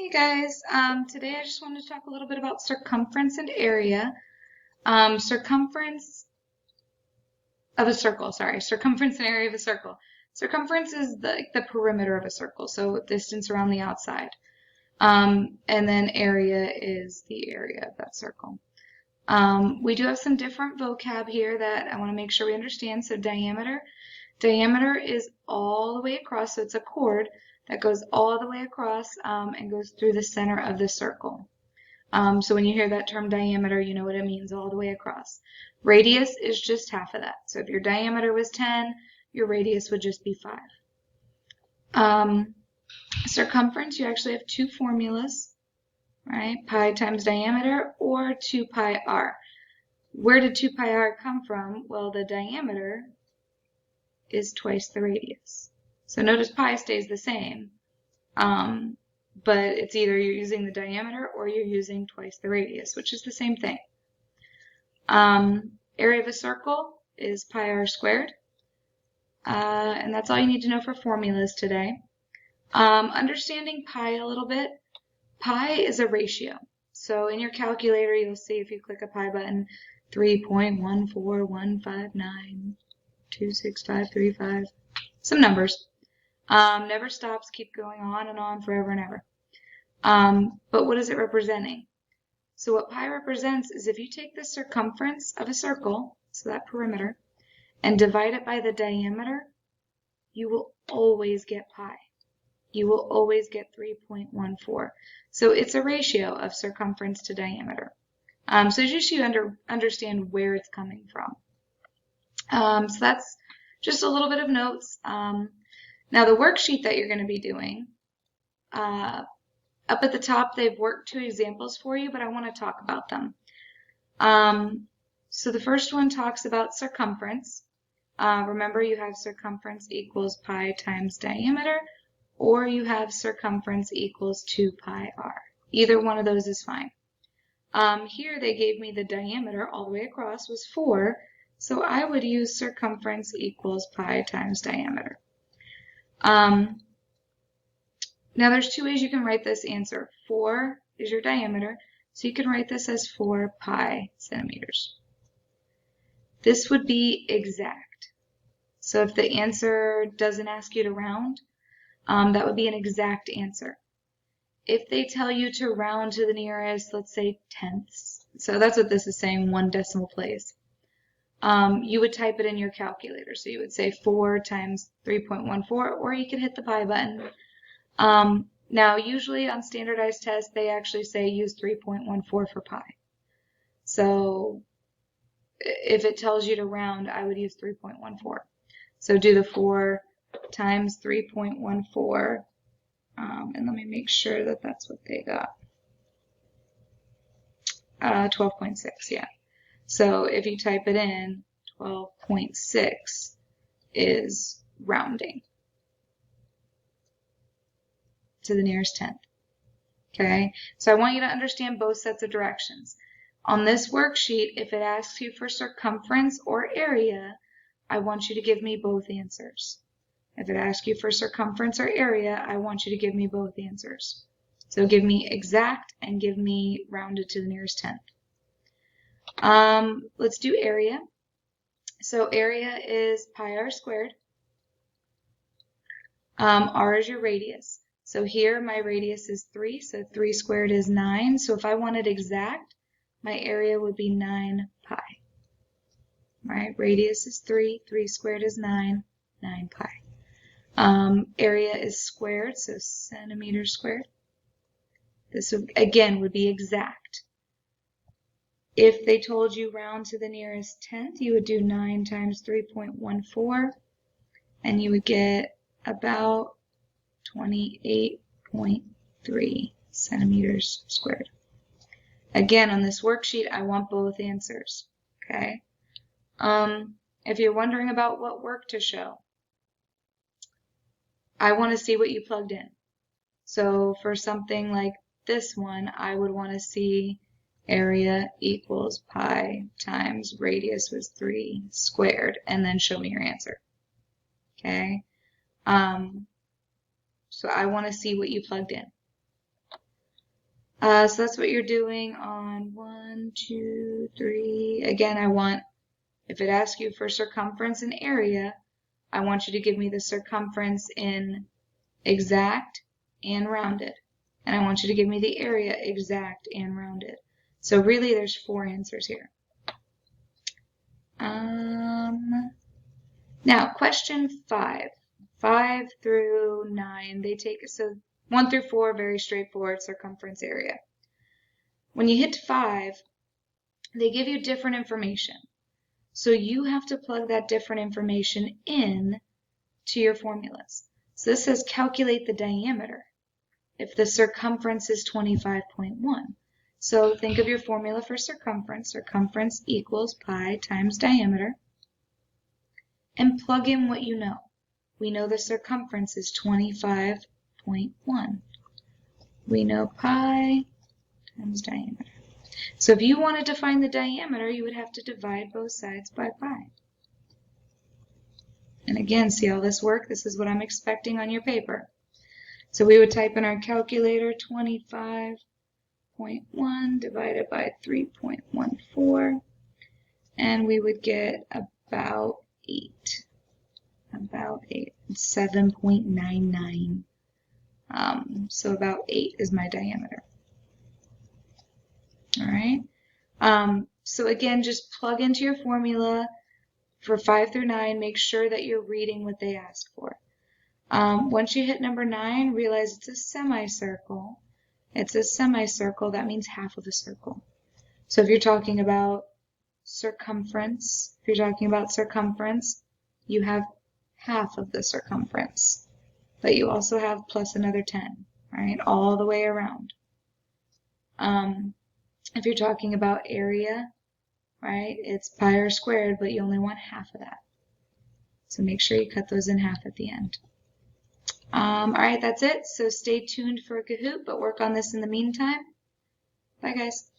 Hey guys, today I just wanted to talk a little bit about circumference and area. Circumference of a circle, circumference and area of a circle. Circumference is the perimeter of a circle, so distance around the outside. And then area is the area of that circle. We do have some different vocab here that I want to make sure we understand. So diameter. Diameter is all the way across, so it's a chord that goes all the way across and goes through the center of the circle. So when you hear that term diameter, you know what it means, all the way across. Radius is just half of that. So if your diameter was 10, your radius would just be 5. Circumference, you actually have two formulas, right? Pi times diameter or 2 pi r. Where did 2 pi r come from? Well, the diameter is twice the radius. So notice pi stays the same, but it's either you're using the diameter or you're using twice the radius, which is the same thing. Area of a circle is pi r squared, and that's all you need to know for formulas today. Understanding pi a little bit, pi is a ratio. So in your calculator, you'll see if you click a pi button, 3.14159.26535, some numbers. Never stops, keep going on and on forever and ever. But what is it representing? So what pi represents is if you take the circumference of a circle, so that perimeter, and divide it by the diameter, you will always get pi. You will always get 3.14. So it's a ratio of circumference to diameter. So just so you understand where it's coming from. So that's just a little bit of notes. Now the worksheet that you're going to be doing, up at the top they've worked 2 examples for you, but I want to talk about them. So the first one talks about circumference. Remember, you have circumference equals pi times diameter, or you have circumference equals 2 pi r. Either one of those is fine. Here they gave me the diameter all the way across was 4, so I would use circumference equals pi times diameter. Now there's 2 ways you can write this answer. 4 is your diameter, so you can write this as 4 pi centimeters. This would be exact. So if the answer doesn't ask you to round, that would be an exact answer. If they tell you to round to the nearest, let's say tenths, so that's what this is saying, 1 decimal place, you would type it in your calculator. So you would say 4 times 3.14, or you could hit the pi button. Now, usually on standardized tests, they actually say use 3.14 for pi. So if it tells you to round, I would use 3.14. So do the 4 times 3.14, and let me make sure that that's what they got. 12.6, yeah. So if you type it in, 12.6 is rounding to the nearest tenth. Okay, so I want you to understand both sets of directions. On this worksheet, if it asks you for circumference or area, I want you to give me both answers. If it asks you for circumference or area, I want you to give me both answers. So give me exact and give me rounded to the nearest tenth. Let's do area. So area is pi r squared. R is your radius. So here my radius is 3, so 3 squared is 9. So if I wanted exact, my area would be 9 pi. Right? Radius is 3, 3 squared is 9, 9 pi. Area is squared, so centimeters squared. This would, again, would be exact. If they told you round to the nearest tenth, you would do 9 times 3.14, and you would get about 28.3 centimeters squared. Again, on this worksheet, I want both answers. Okay. If you're wondering about what work to show, I want to see what you plugged in. So for something like this one, I would want to see area equals pi times radius was 3 squared, and then show me your answer. Okay. So I want to see what you plugged in. So that's what you're doing on 1, 2, 3. Again, if it asks you for circumference and area, I want you to give me the circumference in exact and rounded. And I want you to give me the area exact and rounded. So really there's 4 answers here. Now question 5. 5 through 9, so 1 through 4, very straightforward, circumference, area. When you hit 5, they give you different information. So you have to plug that different information in to your formulas. So this says calculate the diameter if the circumference is 25.1. So think of your formula for circumference. Circumference equals pi times diameter. And plug in what you know. We know the circumference is 25.1. We know pi times diameter. So if you wanted to find the diameter, you would have to divide both sides by pi. And again, see all this work? This is what I'm expecting on your paper. So we would type in our calculator 25.1 divided by 3.14, and we would get about 8. About 8. 7.99. So about 8 is my diameter. All right. So again, just plug into your formula for 5 through 9. Make sure that you're reading what they ask for. Once you hit number 9, realize it's a semicircle. It's a semicircle. That means half of a circle. So if you're talking about circumference, you have half of the circumference. But you also have plus another 10, right? All the way around. If you're talking about area, right, it's pi r squared, but you only want half of that. So make sure you cut those in half at the end. All right, that's it. So stay tuned for Kahoot, but work on this in the meantime. Bye, guys.